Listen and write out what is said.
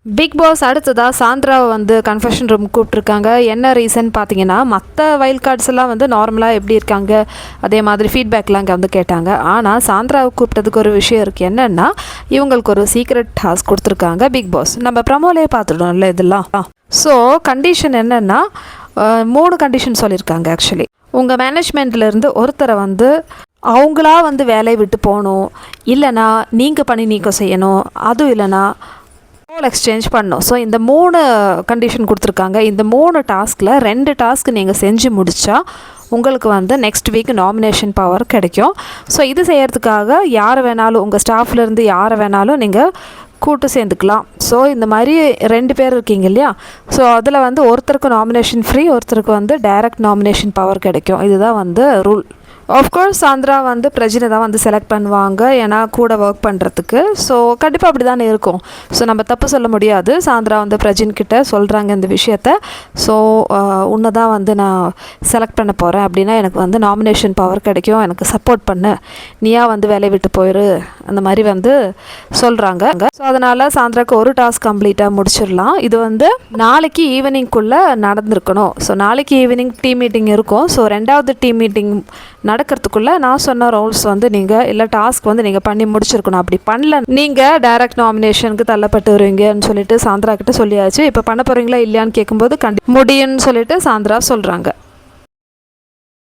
Big pass அடுத்ததாக சாந்திராவை வந்து confession room கூப்பிட்ருக்காங்க. என்ன ரீசன் பார்த்தீங்கன்னா, மற்ற வைல்ட் கார்ட்ஸ் எல்லாம் வந்து நார்மலாக எப்படி இருக்காங்க அதே மாதிரி ஃபீட்பேக்லாம் இங்கே வந்து கேட்டாங்க. ஆனால் சாந்திராவை கூப்பிட்டதுக்கு ஒரு விஷயம் இருக்குது. என்னென்னா, இவங்களுக்கு ஒரு சீக்ரெட் டாஸ்க் கொடுத்துருக்காங்க பிக் பாஸ். நம்ம ப்ரமோலே பார்த்துட்டோம்ல இதெல்லாம். ஸோ கண்டிஷன் என்னென்னா, 3 கண்டிஷன் சொல்லியிருக்காங்க. ஆக்சுவலி உங்கள் மேனேஜ்மெண்ட்லேருந்து ஒருத்தரை வந்து அவங்களா வந்து வேலையை விட்டு போகணும், இல்லைனா நீங்கள் பணி நீக்கம் செய்யணும், அதுவும் இல்லைனா ரோல் எக்ஸ்சேஞ்ச் பண்ணணும். ஸோ இந்த 3 கண்டிஷன் கொடுத்துருக்காங்க. இந்த 3 டாஸ்கில் 2 டாஸ்க் நீங்கள் செஞ்சு முடித்தா உங்களுக்கு வந்து நெக்ஸ்ட் வீக் நாமினேஷன் பவர் கிடைக்கும். ஸோ இது செய்கிறதுக்காக யார் வேணாலும், உங்கள் ஸ்டாஃப்லேருந்து யாரை வேணாலும் நீங்கள் கூட்டு சேர்ந்துக்கலாம். ஸோ இந்த மாதிரி 2 பேர் இருக்கீங்க இல்லையா, ஸோ அதில் வந்து ஒருத்தருக்கு நாமினேஷன் ஃப்ரீ, ஒருத்தருக்கு வந்து டைரக்ட் நாமினேஷன் பவர் கிடைக்கும். இதுதான் வந்து ரூல். ஆஃப்கோர்ஸ் சாந்திரா வந்து பிரஜினை தான் வந்து செலக்ட் பண்ணுவாங்க, ஏன்னா கூட ஒர்க் பண்ணுறதுக்கு. ஸோ கண்டிப்பாக அப்படி தானே இருக்கும். ஸோ நம்ம தப்பு சொல்ல முடியாது. சாந்திரா வந்து பிரஜின்கிட்ட சொல்கிறாங்க இந்த விஷயத்த. ஸோ உன்னை தான் வந்து நான் செலக்ட் பண்ண போகிறேன், அப்படின்னா எனக்கு வந்து நாமினேஷன் பவர் கிடைக்கும், எனக்கு சப்போர்ட் பண்ணு, நீயா வந்து வேலையை விட்டு போயிரு, அந்த மாதிரி வந்து சொல்கிறாங்க. ஸோ அதனால் சாந்திராவுக்கு ஒரு டாஸ்க் கம்ப்ளீட்டாக முடிச்சிடலாம். இது வந்து நாளைக்கு ஈவினிங்குள்ளே நடந்திருக்கணும். ஸோ நாளைக்கு ஈவினிங் டீம் மீட்டிங் இருக்கும். ஸோ 2வது டீம் மீட்டிங் நடக்கிறதுக்குள்ளே நான் சொன்ன ரோல்ஸ் வந்து நீங்கள் இல்லை டாஸ்க் வந்து நீங்கள் பண்ணி முடிச்சிருக்கணும். அப்படி பண்ணல நீங்கள் டைரக்ட் நாமினேஷனுக்கு தள்ளப்பட்டு வருவீங்கன்னு சொல்லிட்டு சாந்திரா கிட்ட சொல்லியாச்சு. இப்போ பண்ண போகிறீங்களா இல்லையான்னு கேட்கும்போது முடியும்னு சொல்லிட்டு சாந்திரா சொல்கிறாங்க.